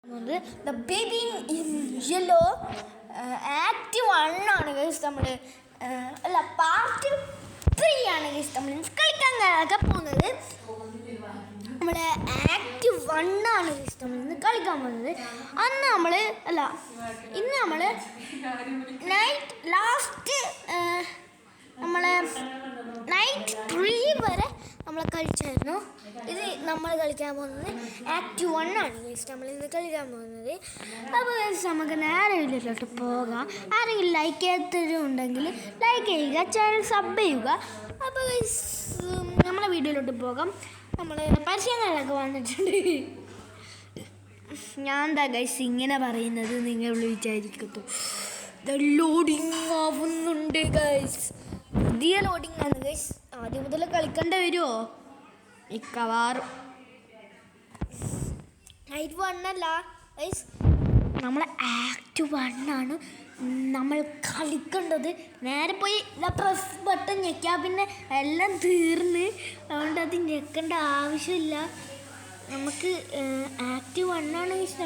The baby in yellow act 1 ആണ് guys. നമ്മൾ അല്ല പാർട്ട് 3 ആണ് ഗൈസ് നമ്മൾ കളിക്കാൻ പോകുന്നത്. നമ്മുടെ ആക്ട് 1 ആണ് ഗൈസ് നമ്മൾ ഇന്ന് കളിക്കാൻ പോകുന്നത്. അന്ന് നമ്മൾ അല്ല ഇന്ന് നമ്മൾ നൈറ്റ് ലാസ്റ്റ് നമ്മളെ നൈറ്റ് 3 വരെ നമ്മൾ കളിച്ചായിരുന്നു. ഇത് നമ്മൾ കളിക്കാൻ പോകുന്നത് ആക്ട് 1 ആണ് ഗൈസ് നമ്മൾ ഇന്ന് കളിക്കാൻ പോകുന്നത്. അപ്പോൾ ഗൈസ് നമുക്ക് നേരെ വീഡിയോയിലോട്ട് പോകാം. ആരെങ്കിലും ലൈക്ക് ചെയ്യാത്തവരുണ്ടെങ്കിൽ ലൈക്ക് ചെയ്യുക, ചാനൽ സബ് ചെയ്യുക. അപ്പോൾ ഗൈസ് നമ്മളെ വീഡിയോയിലോട്ട് പോകാം. നമ്മൾ പരിശീലനങ്ങളൊക്കെ വന്നിട്ടുണ്ട്. ഞാൻ എന്താ ഗൈസ് ഇങ്ങനെ പറയുന്നത് നിങ്ങൾ വിചാരിക്കത്തു. ലോഡിങ് ആവുന്നുണ്ട് ഗൈസ്, പുതിയ ലോഡിങ് ആണ് ഗൈസ്. ആദ്യം മുതൽ കളിക്കേണ്ടി വരുമോ മിക്കവാറും. നൈറ്റ് 1 അല്ല ഗൈസ്, നമ്മളെ ആക്ട് 1 ആണ് നമ്മൾ കളിക്കേണ്ടത്. നേരെ പോയി പ്രസ് ബട്ടൺ ഞെക്കുക, പിന്നെ എല്ലാം തീർന്ന്. അതുകൊണ്ട് അത് ഞെക്കേണ്ട ആവശ്യമില്ല. നമുക്ക് ആക്ട് 1 ആണ് ഗൈസ്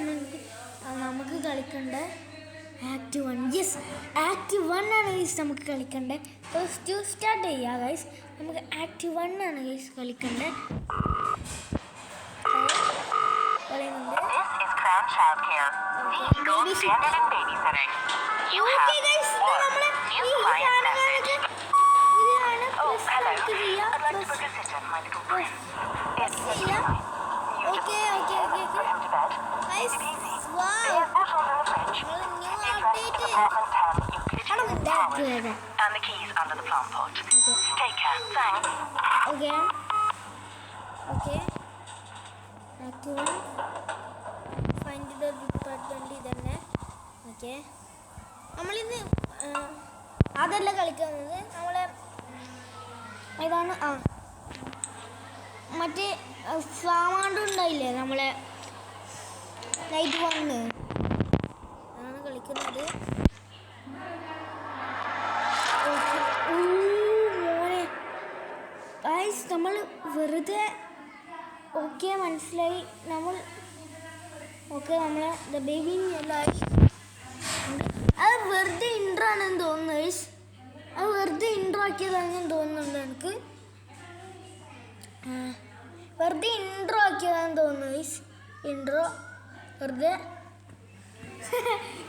നമുക്ക് കളിക്കേണ്ട. ആക്ട് 1 യെസ് ആക്ട് 1 ആണ് ഗൈസ് നമുക്ക് കളിക്കേണ്ടത്. ഫസ്റ്റ് സ്റ്റാർട്ട് ചെയ്യുക ഗൈസ്. നമുക്ക് ആക്ട് 1 ആണ് guys കളിക്കേണ്ടത്. And the keys under the plant pot. Take care. Thanks. Okay. Act 1. Find the department തന്നെ. Okay. നമ്മളിന്ന് അതല്ല കളിക്കുന്നത്. നമ്മളെ ഇതാണ് മറ്റേ സാമാണ്ട് ഉണ്ടായില്ലേ നമ്മളെ നൈറ്റ് 1 അതാണ് കളിക്കുന്നത്. നമ്മൾ വെറുതെ മനസ്സിലായി. നമ്മൾ നമ്മളെ ദ ബേബി അത് വെറുതെ ഇൻട്രോ ആണെന്ന് തോന്നുന്നു ഗൈസ്. അത് വെറുതെ ഇൻട്രോ ആക്കിയതാണെന്ന് തോന്നുന്നുണ്ട് എനിക്ക്. വെറുതെ ഇൻട്രോ ആക്കിയതാണെന്ന് തോന്നുന്നു ഗൈസ്. ഇൻട്രോ വെറുതെ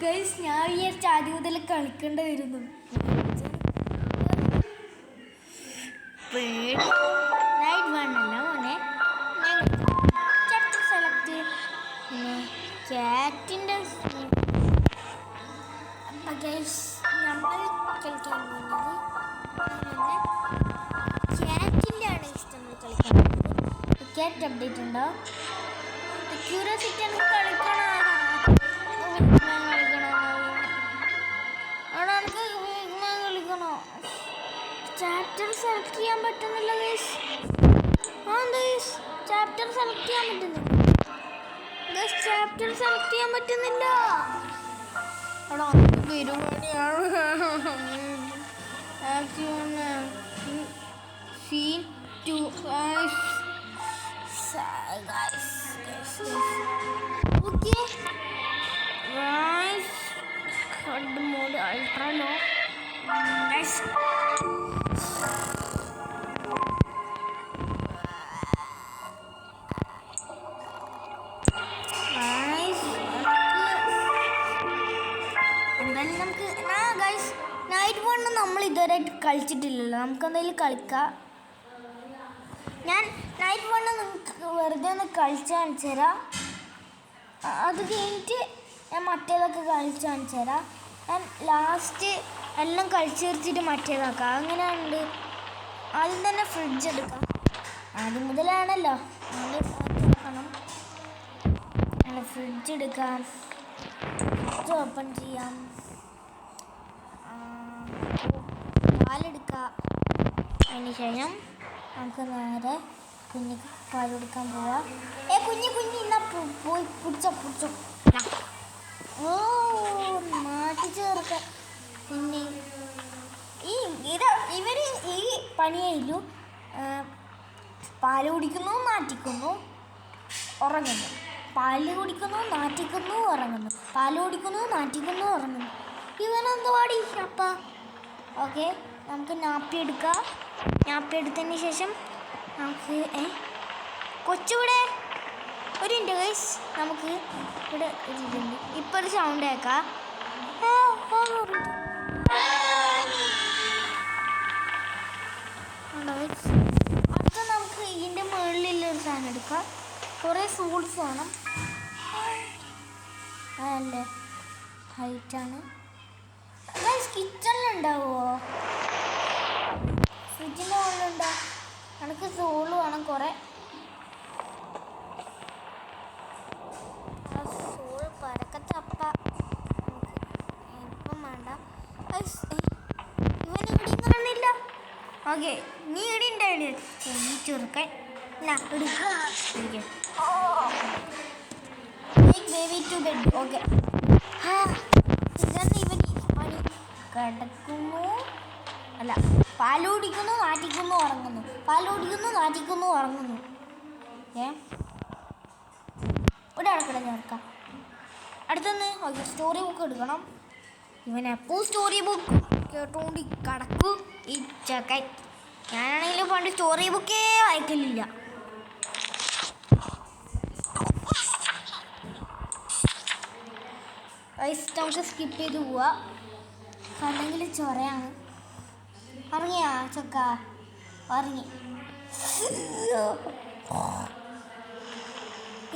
ഗൈസ്. ഞാൻ വിചാരിച്ച ആദ്യം മുതൽ കളിക്കേണ്ടി വരുന്നു. നൈറ്റ് 1 അല്ല മോനെ. ചാപ്റ്റർ സെലക്ട് ക്യാറ്റിൻ്റെ നമ്മൾ കളിക്കാൻ പോകുന്നത് ക്യാറ്റിൻ്റെ ആണ് ഇഷ്ടം. നമ്മൾ കളിക്കാൻ പോകുന്നത് ക്യാറ്റ് അപ്ഡേറ്റ് ഉണ്ടോ? ക്യൂരിയോസിറ്റി എനിക്ക് കളിക്കണോ ചാപ്റ്റർ സെലക്ട് ചെയ്യാൻ പറ്റുന്നില്ല ഗൈസ്. ചാപ്റ്റർ സെലക്ട് ചെയ്യാൻ പറ്റുന്നില്ല. ചാപ്റ്റർ സെലക്ട് ചെയ്യാൻ പറ്റുന്നില്ല. എടാ scene 2 okay mode ultra low. Night 1 നമ്മൾ ഇതുവരെയായിട്ട് കളിച്ചിട്ടില്ലല്ലോ. നമുക്ക് എന്തെങ്കിലും കളിക്കാം. ഞാൻ നൈറ്റ് 1 നിങ്ങൾക്ക് വെറുതെ ഒന്ന് കളിച്ച് കാണിച്ചു തരാം. അത് കഴിഞ്ഞിട്ട് ഞാൻ മറ്റേതൊക്കെ കളിച്ച് കാണിച്ചു തരാം. ഞാൻ ലാസ്റ്റ് എല്ലാം കളിച്ച് തീർച്ചിട്ട് മറ്റേതാക്കാം. അങ്ങനെയുണ്ട്. ആദ്യം തന്നെ ഫ്രിഡ്ജ് എടുക്കാം. ആദ്യം മുതലാണല്ലോ നോക്കണം. ഫ്രിഡ്ജ് എടുക്കാം. ഫ്രിഡ്ജ് ഓപ്പൺ ചെയ്യാം. പാലെടുക്കാം. അതിന് ശേഷം നമുക്ക് നേരെ കുഞ്ഞിക്ക് പാൽ കൊടുക്കാൻ പോവാം. കുഞ്ഞി ഇന്നാ പോയി പിടിച്ചോ. മാറ്റി ചേർക്കാം. കുഞ്ഞി ഇവര് ഈ പണിയായില്ലു. പാല് കുടിക്കുന്നു, നാറ്റിക്കുന്നു, ഉറങ്ങുന്നു. പാല് കുടിക്കുന്നു, നാറ്റിക്കുന്നു, ഉറങ്ങുന്നു. പാല് കുടിക്കുന്നു, നാറ്റിക്കുന്നു, ഉറങ്ങുന്നു. ഇവനെന്തുവാടി അപ്പ? ഓക്കെ, നമുക്ക് നാപ്പി എടുക്കാം. നാപ്പി എടുത്തതിന് ശേഷം നമുക്ക് കൊച്ചിവിടെ ഒരു മിനിറ്റ് ഗൈസ്, നമുക്ക് ഇവിടെ ഇതുണ്ട്. ഇപ്പോൾ ഒരു സൗണ്ട് കേൾക്കാം. അടുത്ത നമുക്ക് ഇതിൻ്റെ മുകളിലുള്ളൊരു സാധനം എടുക്കാം. കുറേ സൂട്ട്സ് വേണം. അതല്ലേ ഹൈറ്റാണ്. കിച്ചണിലുണ്ടാവുമോ? ഫ്രിഡ്ജിൻ്റെ മുകളിലുണ്ടോ? എനിക്ക് സോള് വേണം കുറേ. സോള് പരക്കത്തപ്പ ഇപ്പം വേണ്ട. ഇവനിവിടെ കാണില്ല. ഓക്കെ, നീ ഇവിടെ ഉണ്ടായില്ലേ? നീ ചെറുക്കൻ ബേബി ടു ബെഡ്. ഓക്കെ, ഇതാണ് ഇവൻ പണി. കിടക്കുന്നു, അല്ല പാല് കുടിക്കുന്നു, നാറ്റിക്കുന്നു, ഉറങ്ങുന്നു. പാല് കുടിക്കുന്നു, നാറ്റിക്കുന്നു, ഉറങ്ങുന്നു. ഇവിടെ കിടക്കണം ചേർക്കാം. അടുത്തൊന്ന് ഓക്കെ, സ്റ്റോറി ബുക്ക് എടുക്കണം. ഇവൻ എപ്പോൾ സ്റ്റോറി ബുക്ക് കേട്ടോണ്ട് കിടക്കും ഈ ചക്കൻ. ഞാനാണെങ്കിലും പണ്ട് സ്റ്റോറി ബുക്കേ വായിക്കലില്ല. നമുക്ക് സ്കിപ്പ് ചെയ്ത് പോവാ, അല്ലെങ്കിൽ ചൊറയാണ്. ഇറങ്ങിയാ ചക്ക? ഇറങ്ങി.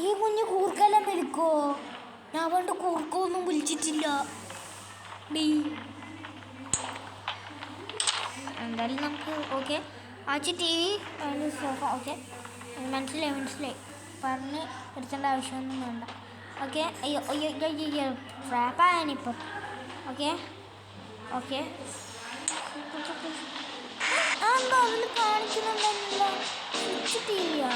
ഈ കുഞ്ഞ് കൂർക്കെല്ലാം വിളിക്കോ? ഞാൻ പണ്ട് കൂർക്കൊന്നും വിളിച്ചിട്ടില്ല. എന്തായാലും നമുക്ക് ഓക്കെ ആച്ചി ടി വി സോഫ. ഓക്കെ, മനസ്സിലായി പറഞ്ഞ് എടുക്കേണ്ട ആവശ്യമൊന്നും വേണ്ട. ഓക്കെ, അയ്യോ അയ്യോ അയ്യോ ട്രാപ്പായാനിപ്പോൾ. ഓക്കെ ഓക്കെ, എന്താ അതിൽ കാണിക്കുന്നുണ്ടല്ലോ? Switch T വിയാ?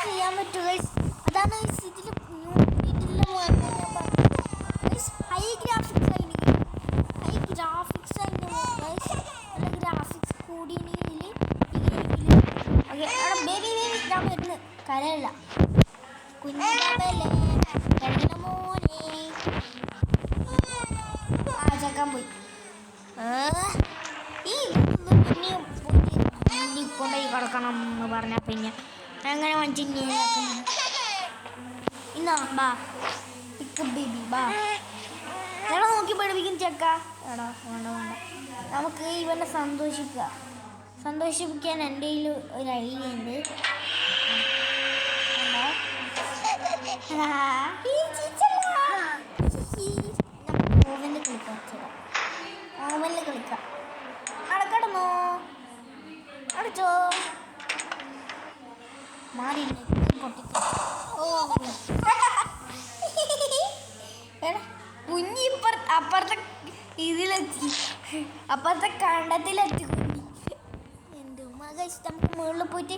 ചെയ്യാൻ പറ്റും ഗൈസ്. അതാണ് ഇതിൽ ഹൈ ഗ്രാഫിക്സ് നല്ല ഗ്രാഫിക്സ് കൂടിയെങ്കിൽ ഓക്കെ. അവിടെ ബേബി ഞാൻ വരുന്നു, കരയല്ല കുഞ്ഞല്ലേ കരയണ മോനെ. ആ ചക്കാൻ പോയി. ഈ കൊണ്ടുപോയി കിടക്കണം എന്ന് പറഞ്ഞാൽ പിന്നെ അങ്ങനെ മനുഷ്യൻ ഇന്നാ ബാ പിക്ക് ബേബി ബാ. എടാ നോക്കി പഠിപ്പിക്കും ചെക്ക. എടാ വേണ്ട വേണ്ട, നമുക്ക് ഇവനെ സന്തോഷിപ്പിക്കാൻ എൻ്റെ കയ്യിൽ ഒരു ഐഡിയ ഉണ്ട്. ഓവനിൽ കളിക്കാം. അടക്കടന്നോ? അടച്ചോ? മാറിയില്ല, പൊട്ടിക്കും. ഓ എടാ കുഞ്ഞി അപ്പുറത്തെ ഇതിലെത്തി, അപ്പുറത്തെ കണ്ടത്തിലെത്തി കുഞ്ഞി. എന്ത് മകേഷ്, നമുക്ക് മുകളിൽ പോയിട്ട്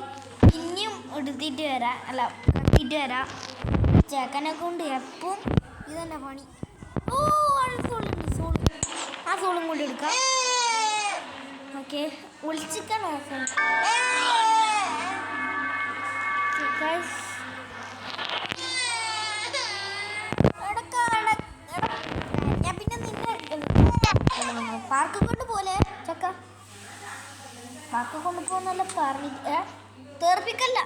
പിന്നെയും എടുത്തിട്ട് വരാം, അല്ല കത്തിയിട്ട് വരാം. ചേക്കനെ കൊണ്ട് എപ്പം ഇത് തന്നെ പണി. ഓ സോളുണ്ട്, ആ സോളും കൂടി എടുക്കാം. ഓക്കെ, ഒളിച്ചിക്കണം. ഞാൻ പിന്നെ നിന്നെ പാർക്ക് കൊണ്ട് പോലെ ചക്ക, പാർക്ക് കൊണ്ട് പോകുന്നല്ല പറഞ്ഞിട്ട് തെറിപ്പിക്കല്ല.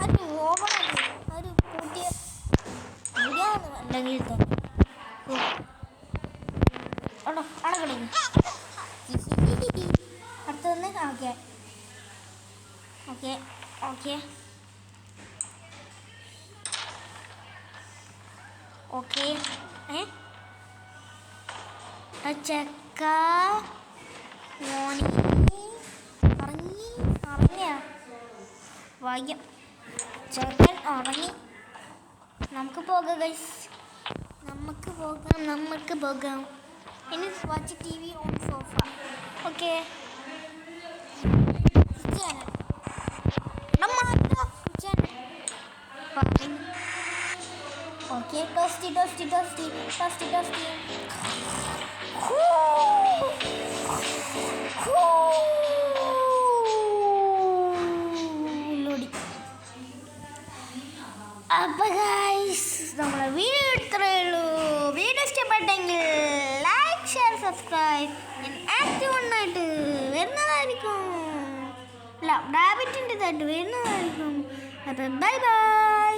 അത് ഓവണല്ലേ, ഒരു കൂട്ടിയ അല്ലെങ്കിൽ അടക്കടങ്ങി. അടുത്തന്നെ ഓക്കെ ഓക്കെ ഓക്കെ ഓക്കെ. ചക്ക മോനി ഇറങ്ങിയ ഭാഗ്യം, ചെക്കൻ ഉറങ്ങി. നമുക്ക് പോകാം ഗൈസ്, നമുക്ക് പോകാം. ഇനി watch T V on sofa. Okay, okay toasty toasty toasty toasty toasty ലോടി. അപ്പോൾ ഗൈസ് നമ്മളെ വീഡിയോ ഇത്രയേ ഉള്ളൂ. വീഡിയോ ഇഷ്ടപ്പെട്ടെങ്കിൽ ലൈക്ക് ഷെയർ സബ്സ്ക്രൈബ്. ഞാൻ ആക്റ്റീവ് ഒന്നായിട്ട് വരുന്നതായിരിക്കും. അല്ല റാബിറ്റിൻ്റെ ഇതായിട്ട് വരുന്നതായിരിക്കും. അപ്പം ബൈ ബൈ.